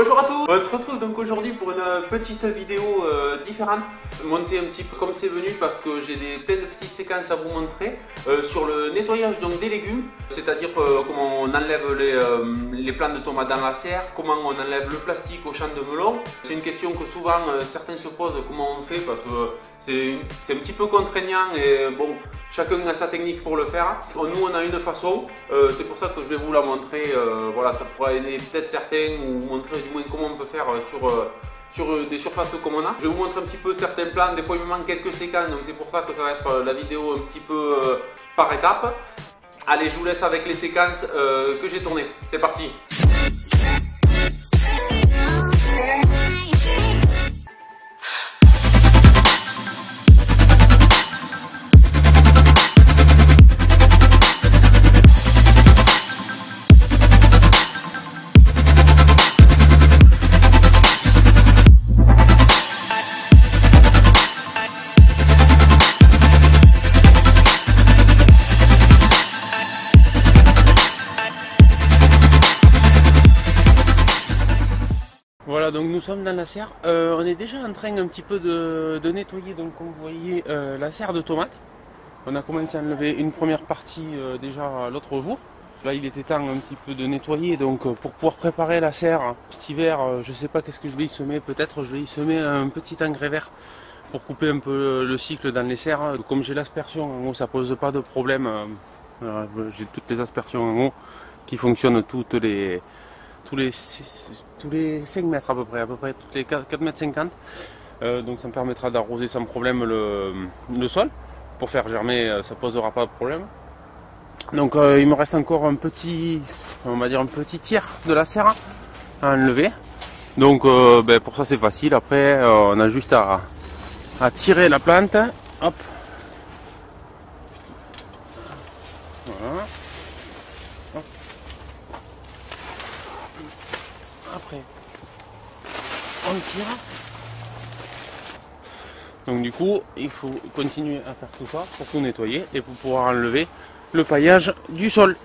Bonjour à tous, on se retrouve donc aujourd'hui pour une petite vidéo différente, montée un petit peu comme c'est venu parce que j'ai plein de petites séquences à vous montrer sur le nettoyage donc des légumes, c'est-à-dire comment on enlève les plants de tomates dans la serre, comment on enlève le plastique au champ de melon. C'est une question que souvent certains se posent, comment on fait, parce que c'est un petit peu contraignant et bon, chacun a sa technique pour le faire. Nous on a une façon, c'est pour ça que je vais vous la montrer, voilà, ça pourra aider peut-être certains ou montrer du moins comment on peut faire sur des surfaces comme on a. Je vais vous montrer un petit peu certains plans, des fois il me manque quelques séquences, donc c'est pour ça que ça va être la vidéo un petit peu par étapes. Allez, je vous laisse avec les séquences que j'ai tournées, c'est parti. Voilà, donc nous sommes dans la serre. On est déjà en train un petit peu de nettoyer, donc comme vous voyez, la serre de tomates. On a commencé à enlever une première partie déjà l'autre jour. Là, il était temps un petit peu de nettoyer, donc pour pouvoir préparer la serre cet hiver, je sais pas qu'est-ce que je vais y semer. Peut-être je vais y semer un petit engrais vert pour couper un peu le cycle dans les serres. Comme j'ai l'aspersion en haut, ça pose pas de problème. J'ai toutes les aspersions en haut qui fonctionnent tous les 5 mètres à peu près toutes les 4 mètres 50. Donc ça me permettra d'arroser sans problème le sol. Pour faire germer, ça posera pas de problème. Donc il me reste encore un petit tiers de la serre à enlever. Donc pour ça c'est facile. Après on a juste à tirer la plante. Hop. Voilà. Hop. Après on tire. Donc du coup il faut continuer à faire tout ça pour tout nettoyer et pour pouvoir enlever le paillage du sol.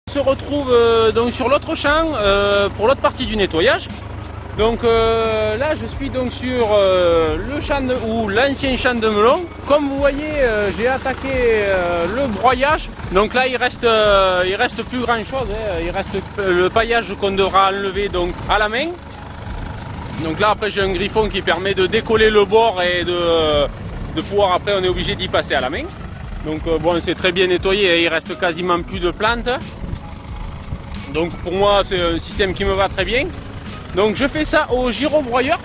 On se retrouve donc sur l'autre champ pour l'autre partie du nettoyage. Donc là je suis donc sur le champ ou l'ancien champ de melon. Comme vous voyez, j'ai attaqué le broyage. Donc là il reste plus grand chose, hein. Il reste le paillage qu'on devra enlever donc à la main. Donc là après j'ai un griffon qui permet de décoller le bord et de pouvoir, après on est obligé d'y passer à la main. Donc bon, c'est très bien nettoyé et il reste quasiment plus de plantes. Donc pour moi c'est un système qui me va très bien. Donc je fais ça au gyrobroyeur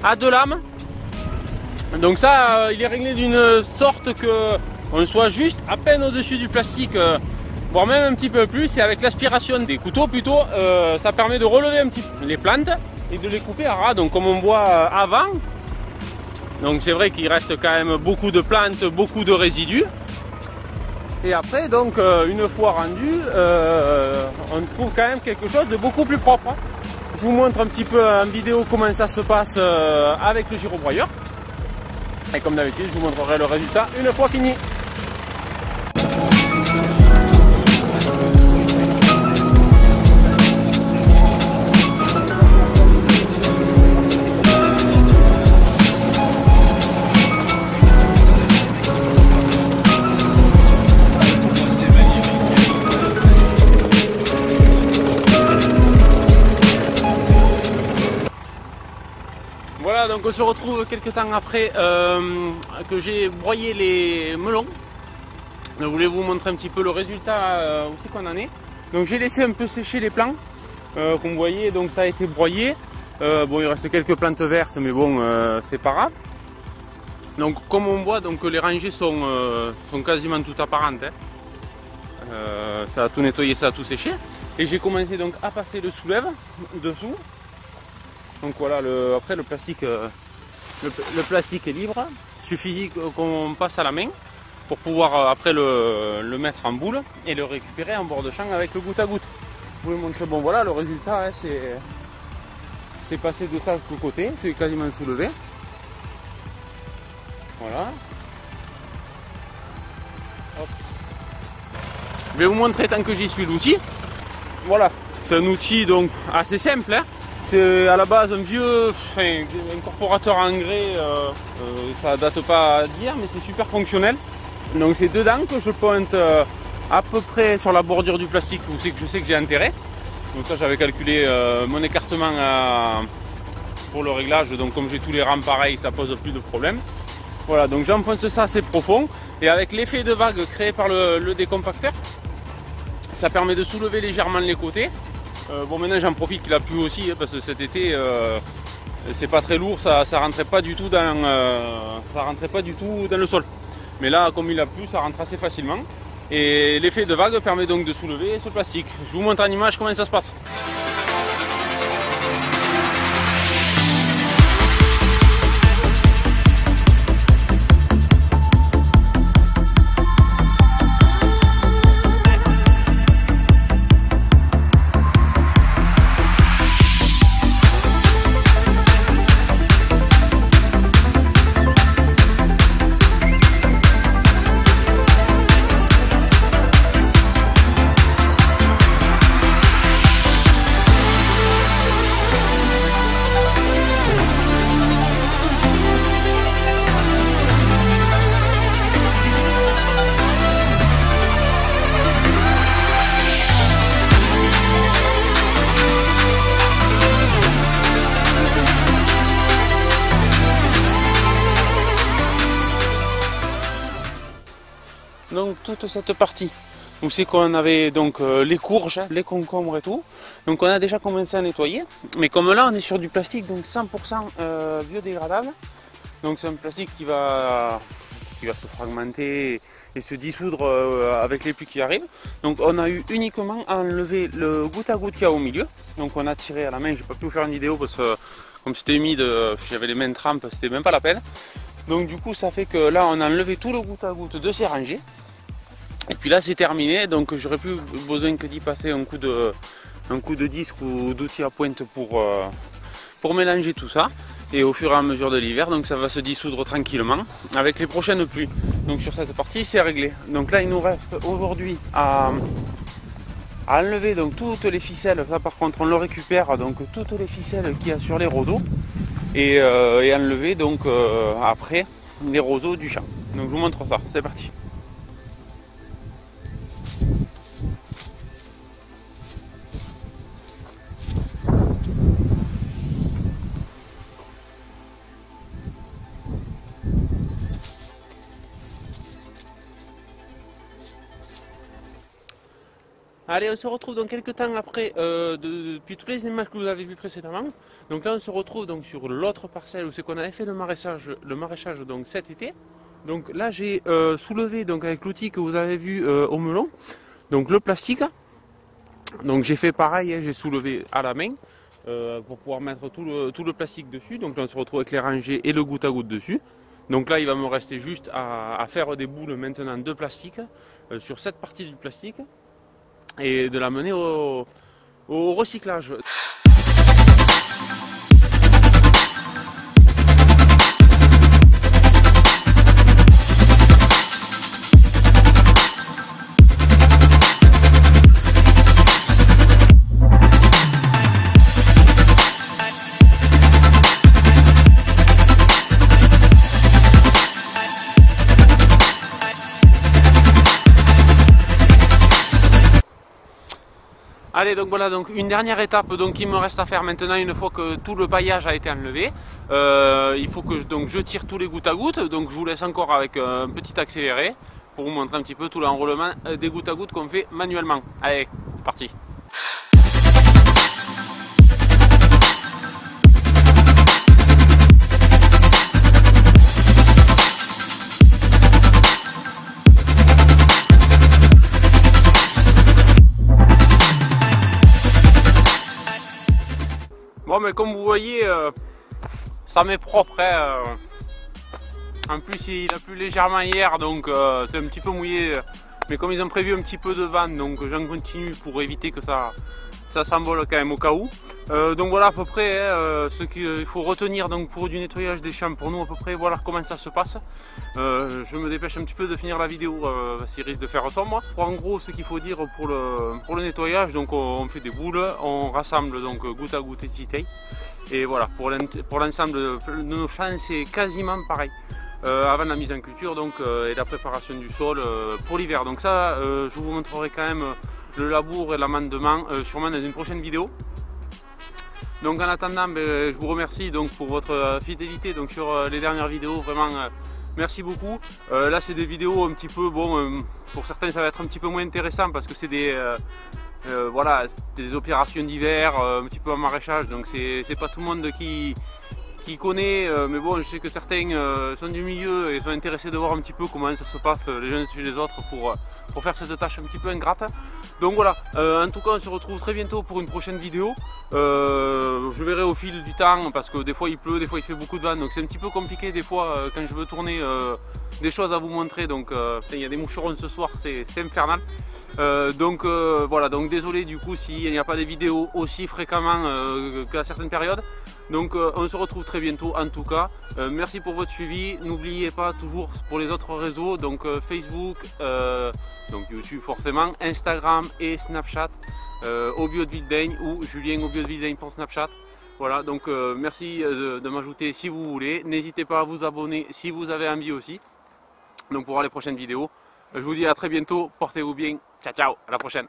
à 2 lames. Donc ça il est réglé d'une sorte que on soit juste à peine au-dessus du plastique, voire même un petit peu plus, et avec l'aspiration des couteaux plutôt, ça permet de relever un petit peu les plantes et de les couper à ras, donc comme on voit avant. Donc c'est vrai qu'il reste quand même beaucoup de plantes, beaucoup de résidus. Et après, donc, une fois rendu, on trouve quand même quelque chose de beaucoup plus propre. Je vous montre un petit peu en vidéo comment ça se passe avec le gyrobroyeur. Et comme d'habitude, je vous montrerai le résultat une fois fini. Voilà, donc on se retrouve quelques temps après que j'ai broyé les melons. Je voulais vous montrer un petit peu le résultat où c'est qu'on en est. Donc j'ai laissé un peu sécher les plants, comme vous voyez, donc ça a été broyé. Bon, il reste quelques plantes vertes, mais bon, c'est pas grave. Donc comme on voit, donc les rangées sont quasiment toutes apparentes. Hein. Ça a tout nettoyé, ça a tout séché. Et j'ai commencé donc à passer le soulève dessous. Donc voilà, après le plastique est libre. Il suffit qu'on passe à la main pour pouvoir après le mettre en boule et le récupérer en bord de champ avec le goutte à goutte. pouvez montrer, bon voilà le résultat, hein, c'est passé de ça de côté, c'est quasiment soulevé. Voilà. Hop. Je vais vous montrer tant que j'y suis l'outil. Voilà, c'est un outil donc assez simple, hein. C'est à la base un vieux incorporateur engrais, ça date pas d'hier mais c'est super fonctionnel. Donc c'est dedans que je pointe à peu près sur la bordure du plastique où c'est que je sais que j'ai intérêt. Donc ça j'avais calculé mon écartement pour le réglage, donc comme j'ai tous les rames pareils ça pose plus de problème. Voilà, donc j'enfonce ça assez profond et avec l'effet de vague créé par le décompacteur, ça permet de soulever légèrement les côtés. Bon maintenant j'en profite qu'il a plu aussi hein, parce que cet été c'est pas très lourd, ça rentrait pas du tout dans le sol. Mais là comme il a plu ça rentre assez facilement et l'effet de vague permet donc de soulever ce plastique. Je vous montre en image comment ça se passe. Donc toute cette partie où c'est qu'on avait donc les courges, les concombres et tout, donc on a déjà commencé à nettoyer, mais comme là on est sur du plastique donc 100% biodégradable, donc c'est un plastique qui va se fragmenter et se dissoudre avec les pluies qui arrivent. Donc on a eu uniquement à enlever le goutte à goutte qu'il y a au milieu, donc on a tiré à la main, je n'ai pas pu vous faire une vidéo parce que comme c'était humide, j'avais les mains trempes, c'était même pas la peine. Donc du coup ça fait que là on a enlevé tout le goutte à goutte de ces rangées. Et puis là c'est terminé, donc j'aurais plus besoin que d'y passer un coup de disque ou d'outil à pointe pour mélanger tout ça. Et au fur et à mesure de l'hiver, donc ça va se dissoudre tranquillement avec les prochaines pluies. Donc sur cette partie c'est réglé. Donc là il nous reste aujourd'hui à enlever donc toutes les ficelles. Ça par contre on le récupère, donc toutes les ficelles qu'il y a sur les roseaux et enlever donc après les roseaux du champ. Donc je vous montre ça, c'est parti. Allez, on se retrouve donc quelques temps après, depuis toutes les images que vous avez vues précédemment. Donc là, on se retrouve donc sur l'autre parcelle où c'est qu'on avait fait le maraîchage donc cet été. Donc là, j'ai soulevé donc avec l'outil que vous avez vu au melon, donc le plastique. Donc j'ai fait pareil, hein, j'ai soulevé à la main pour pouvoir mettre tout le plastique dessus. Donc là, on se retrouve avec les rangées et le goutte à goutte dessus. Donc là, il va me rester juste à faire des boules maintenant de plastique sur cette partie du plastique. Et de la mener au recyclage. Allez, donc voilà, donc une dernière étape donc il me reste à faire maintenant une fois que tout le paillage a été enlevé. Il faut que je tire tous les gouttes à gouttes, donc je vous laisse encore avec un petit accéléré pour vous montrer un petit peu tout l'enroulement des gouttes à gouttes qu'on fait manuellement. Allez, c'est parti. Bon, mais comme vous voyez, ça m'est propre, hein. En plus il a plu légèrement hier, donc c'est un petit peu mouillé, mais comme ils ont prévu un petit peu de vent, donc j'en continue pour éviter que ça ça s'envole quand même au cas où. Donc voilà à peu près ce qu'il faut retenir donc, pour du nettoyage des champs pour nous à peu près, voilà comment ça se passe. Je me dépêche un petit peu de finir la vidéo parce qu'il risque de faire sombre. En gros ce qu'il faut dire pour le nettoyage, donc on fait des boules, on rassemble donc goutte à goutte et titei. Et voilà, pour l'ensemble de nos champs c'est quasiment pareil. Avant la mise en culture donc, et la préparation du sol pour l'hiver. Donc ça je vous montrerai quand même le labour et l'amendement sûrement dans une prochaine vidéo. Donc en attendant, je vous remercie donc, pour votre fidélité donc, sur les dernières vidéos, vraiment merci beaucoup. Là c'est des vidéos un petit peu, bon pour certains ça va être un petit peu moins intéressant parce que c'est voilà, des opérations d'hiver, un petit peu en maraîchage, donc c'est pas tout le monde qui connaît, mais bon je sais que certains sont du milieu et sont intéressés de voir un petit peu comment ça se passe les uns chez les autres pour faire cette tâche un petit peu ingrate. Donc voilà, en tout cas on se retrouve très bientôt pour une prochaine vidéo. Je verrai au fil du temps parce que des fois il pleut, des fois il fait beaucoup de vent, donc c'est un petit peu compliqué des fois quand je veux tourner des choses à vous montrer. Donc il y a des moucherons ce soir, c'est infernal. Donc voilà, donc désolé du coup s'il n'y a pas des vidéos aussi fréquemment qu'à certaines périodes. Donc on se retrouve très bientôt en tout cas. Merci pour votre suivi. N'oubliez pas toujours pour les autres réseaux, donc Facebook, donc YouTube forcément, Instagram et Snapchat, Obio de Vildaigne ou Julien Obio de Vildaigne pour Snapchat. Voilà, donc merci de m'ajouter si vous voulez. N'hésitez pas à vous abonner si vous avez envie aussi. Donc pour voir les prochaines vidéos. Je vous dis à très bientôt, portez-vous bien, ciao ciao, à la prochaine.